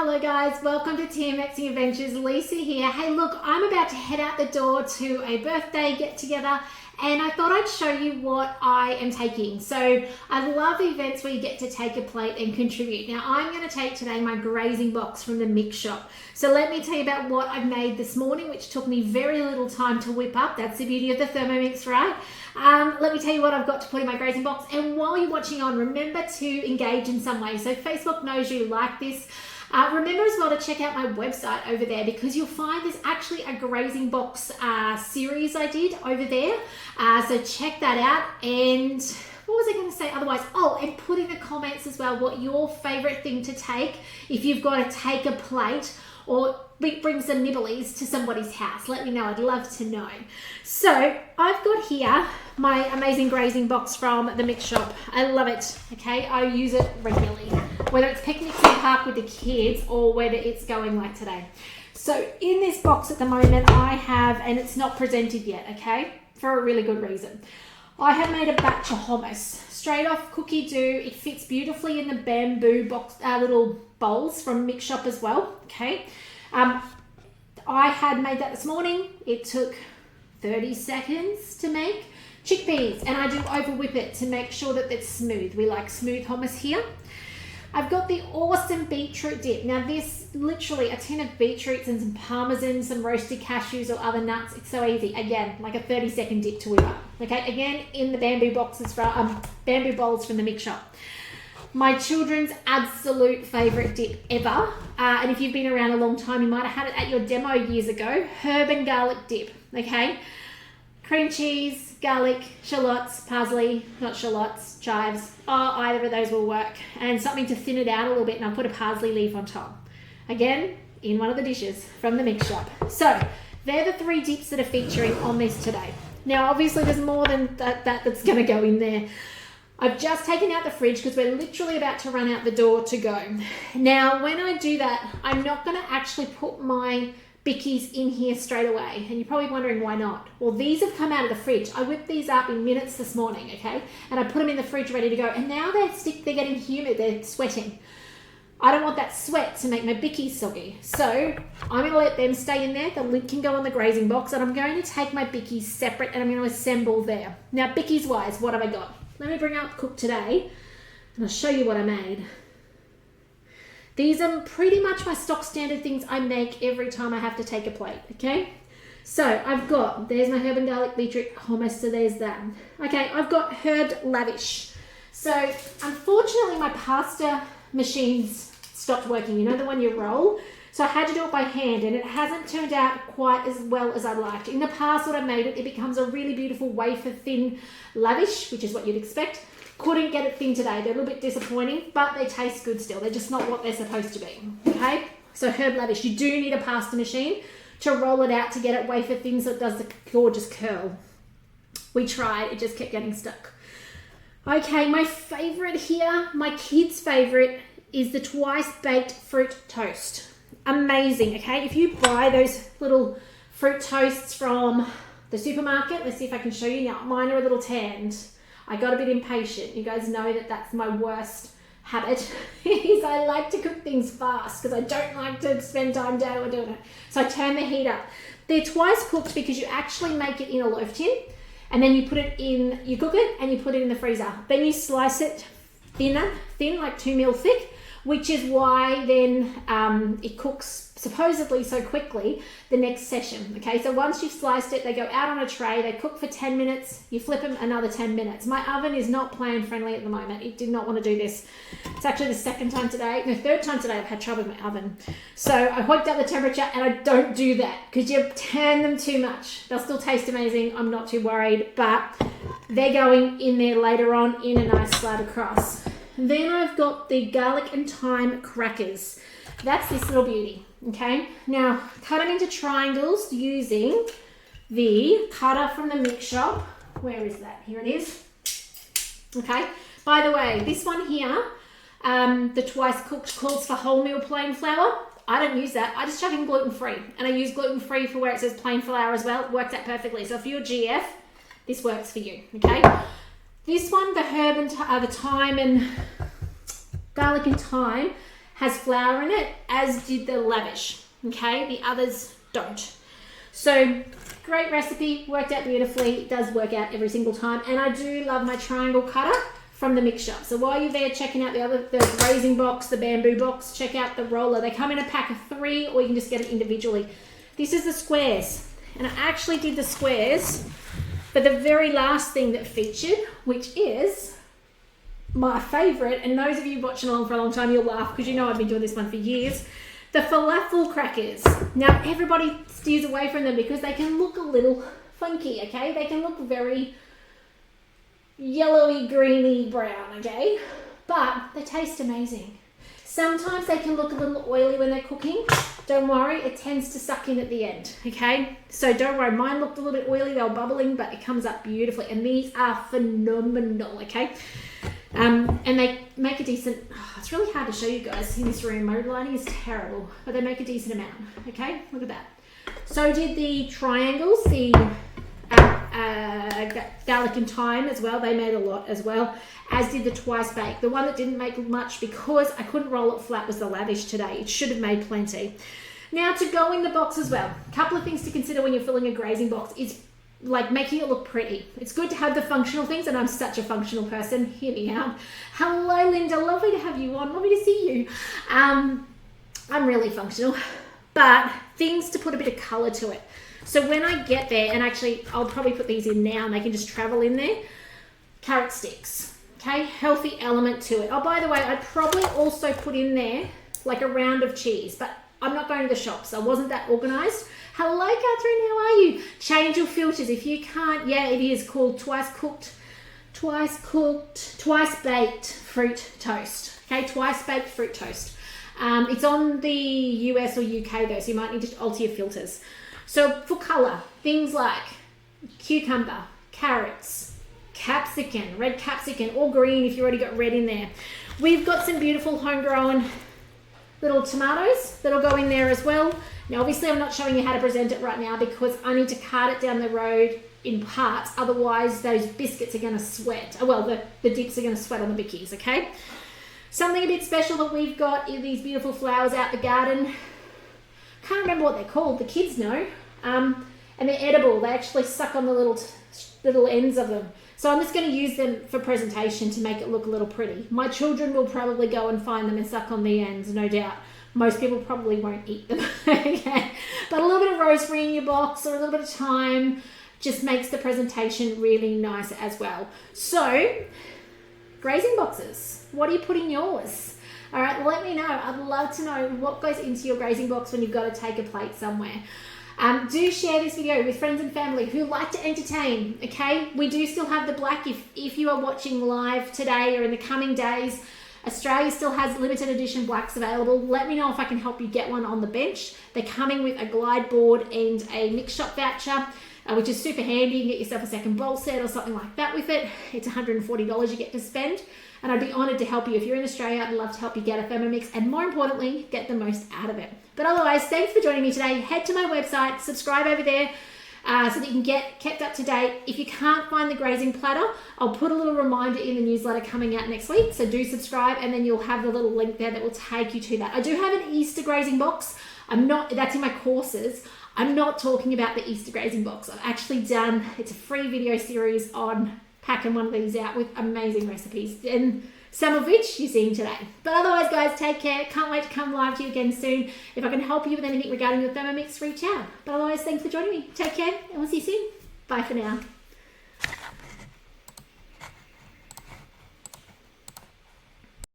Hello guys, welcome to TMXing Adventures. Lisa here. Hey look, I'm about to head out the door to a birthday get together and I thought I'd show you what I am taking. So I love events where you get to take a plate and contribute. Now I'm going to take today my grazing box from the mix shop. So let me tell you about what I've made this morning, which took me very little time to whip up. That's the beauty of the Thermomix, right? Let me tell you what I've got to put in my grazing box. And while you're watching on, remember to engage in some way. So Facebook knows you like this. Remember as well to check out my website over there because you'll find there's actually a grazing box series I did over there. So check that out. And what was I going to say otherwise? Oh, and put in the comments as well what your favorite thing to take if you've got to take a plate or bring some nibblies to somebody's house. Let me know. I'd love to know. So I've got here my amazing grazing box from the mix shop. I love it. Okay, I use it regularly, whether it's picnics in the park with the kids or whether it's going like today. So in this box at the moment I have, and it's not presented yet, okay, for a really good reason. I have made a batch of hummus, straight off cookie dough. It fits beautifully in the bamboo box, little bowls from mix shop as well, okay. I had made that this morning. It took 30 seconds to make. Chickpeas, and I do over whip it to make sure that it's smooth. We like smooth hummus here. I've got the awesome beetroot dip. Now this, literally a tin of beetroots and some parmesan, some roasted cashews or other nuts. It's so easy. Again, like a 30-second dip to whip up. Okay, again in the bamboo boxes from bamboo bowls from the mix shop. My children's absolute favorite dip ever, and if you've been around a long time, you might have had it at your demo years ago. Herb and garlic dip. Okay, cream cheese, garlic, shallots, parsley, not shallots, chives. Oh, either of those will work. And something to thin it out a little bit, and I'll put a parsley leaf on top. Again, in one of the dishes from the mix shop. So they're the three dips that are featuring on this today. Now, obviously, there's more than that's going to go in there. I've just taken out the fridge because we're literally about to run out the door to go. Now, when I do that, I'm not going to actually put my bickies in here straight away. And you're probably wondering why not. Well, these have come out of the fridge. I whipped these up in minutes this morning, okay? And I put them in the fridge ready to go. And now they're getting humid. They're sweating. I don't want that sweat to make my bickies soggy. So I'm going to let them stay in there. The lid can go on the grazing box. And I'm going to take my bickies separate and I'm going to assemble there. Now, bickies wise, what have I got? Let me bring out Cook Today and I'll show you what I made. These are pretty much my stock standard things I make every time I have to take a plate, okay? So I've got, there's my herb and garlic beetroot hummus, so there's that. Okay, I've got herb lavish. So unfortunately my pasta machines stopped working, you know the one you roll? So I had to do it by hand and it hasn't turned out quite as well as I'd liked. In the past when I made it, it becomes a really beautiful wafer thin lavish, which is what you'd expect. Couldn't get it thin today. They're a little bit disappointing, but they taste good still. They're just not what they're supposed to be, okay? So herb lavish, you do need a pasta machine to roll it out to get it wafer thin so it does the gorgeous curl. We tried, it just kept getting stuck. Okay, my favorite here, my kids' favorite is the twice baked fruit toast. Amazing, okay? If you buy those little fruit toasts from the supermarket, let's see if I can show you now. Mine are a little tanned. I got a bit impatient. You guys know that that's my worst habit is I like to cook things fast because I don't like to spend time down doing it. So I turn the heat up. They're twice cooked because you actually make it in a loaf tin and then you put it in, you cook it and you put it in the freezer. Then you slice it thin, like 2 mil thick, which is why then it cooks supposedly so quickly the next session. Okay, so once you've sliced it, they go out on a tray, they cook for 10 minutes, you flip them another 10 minutes. My oven is not plan friendly at the moment. It did not want to do this. It's actually the third time today I've had trouble with my oven. So I hooked up the temperature and I don't do that because you turn them too much. They'll still taste amazing. I'm not too worried, but they're going in there later on in a nice slider cross. Then I've got the garlic and thyme crackers. That's this little beauty, okay? Now, cut them into triangles using the cutter from the mix shop. Where is that? Here it is. Okay. By the way, this one here, the twice cooked calls for wholemeal plain flour. I don't use that. I just chuck in gluten-free. And I use gluten-free for where it says plain flour as well. It works out perfectly. So if you're GF, this works for you, okay? This one, the herb and the thyme and garlic and thyme, has flour in it, as did the lavish. Okay, the others don't. So great recipe, worked out beautifully. It does work out every single time. And I do love my triangle cutter from the mix shop. So while you're there checking out the Grazing Box, the bamboo box, check out the roller. They come in a pack of 3, or you can just get it individually. This is the squares. And I actually did the squares for the very last thing that featured, which is my favorite. And those of you watching along for a long time, you'll laugh because you know I've been doing this one for years. The falafel crackers. Now everybody steers away from them because they can look a little funky, okay? They can look very yellowy, greeny, brown, okay? But they taste amazing. Sometimes they can look a little oily when they're cooking. Don't worry, it tends to suck in at the end, okay? So don't worry, mine looked a little bit oily, they were bubbling, but it comes up beautifully. And these are phenomenal, okay? And they make a decent, it's really hard to show you guys in this room. My lighting is terrible, but they make a decent amount, okay? Look at that. So did the triangles, the garlic and thyme as well. They made a lot as well, as did the twice baked. The one that didn't make much because I couldn't roll it flat was the lavish today. It should have made plenty. Now to go in the box as well, a couple of things to consider when you're filling a grazing box is like making it look pretty. It's good to have the functional things, and I'm such a functional person. Hear me out. Hello, Linda. Lovely to have you on. Lovely to see you. I'm really functional, but things to put a bit of color to it. So when I get there, and actually I'll probably put these in now and they can just travel in there. Carrot sticks, okay? Healthy element to it. Oh, by the way, I'd probably also put in there like a round of cheese, but I'm not going to the shops. I wasn't that organized. Hello, Catherine, how are you? Change your filters. If you can't, yeah, it is called twice baked fruit toast. Okay, twice baked fruit toast. It's on the US or UK though, so you might need to alter your filters. So for color, things like cucumber, carrots, capsicum, red capsicum, or green if you already got red in there. We've got some beautiful homegrown little tomatoes that'll go in there as well. Now obviously I'm not showing you how to present it right now because I need to cart it down the road in parts, otherwise those biscuits are going to sweat. Oh, well, the dips are going to sweat on the bickies, okay? Something a bit special that we've got is these beautiful flowers out the garden. Can't remember what they're called, the kids know. And they're edible. They actually suck on the little ends of them. So I'm just going to use them for presentation to make it look a little pretty. My children will probably go and find them and suck on the ends, no doubt. Most people probably won't eat them. Okay. But a little bit of rosemary in your box or a little bit of thyme just makes the presentation really nice as well. So, grazing boxes. What do you put in yours? All right, let me know. I'd love to know what goes into your grazing box when you've got to take a plate somewhere. Do share this video with friends and family who like to entertain, okay? We do still have the black. If you are watching live today or in the coming days, Australia still has limited edition blacks available. Let me know if I can help you get one on the bench. They're coming with a glide board and a mix shop voucher, which is super handy. You can get yourself a second bowl set or something like that with it. It's $140 you get to spend. And I'd be honoured to help you. If you're in Australia, I'd love to help you get a Thermomix and more importantly, get the most out of it. But otherwise, thanks for joining me today. Head to my website, subscribe over there so that you can get kept up to date. If you can't find the grazing platter, I'll put a little reminder in the newsletter coming out next week. So do subscribe and then you'll have the little link there that will take you to that. I do have an Easter grazing box. That's in my courses. I'm not talking about the Easter grazing box. I've actually done, it's a free video series on packing one of these out with amazing recipes, and some of which you're seeing today. But otherwise, guys, take care. Can't wait to come live to you again soon. If I can help you with anything regarding your Thermomix, reach out. But otherwise, thanks for joining me. Take care, and we'll see you soon. Bye for now.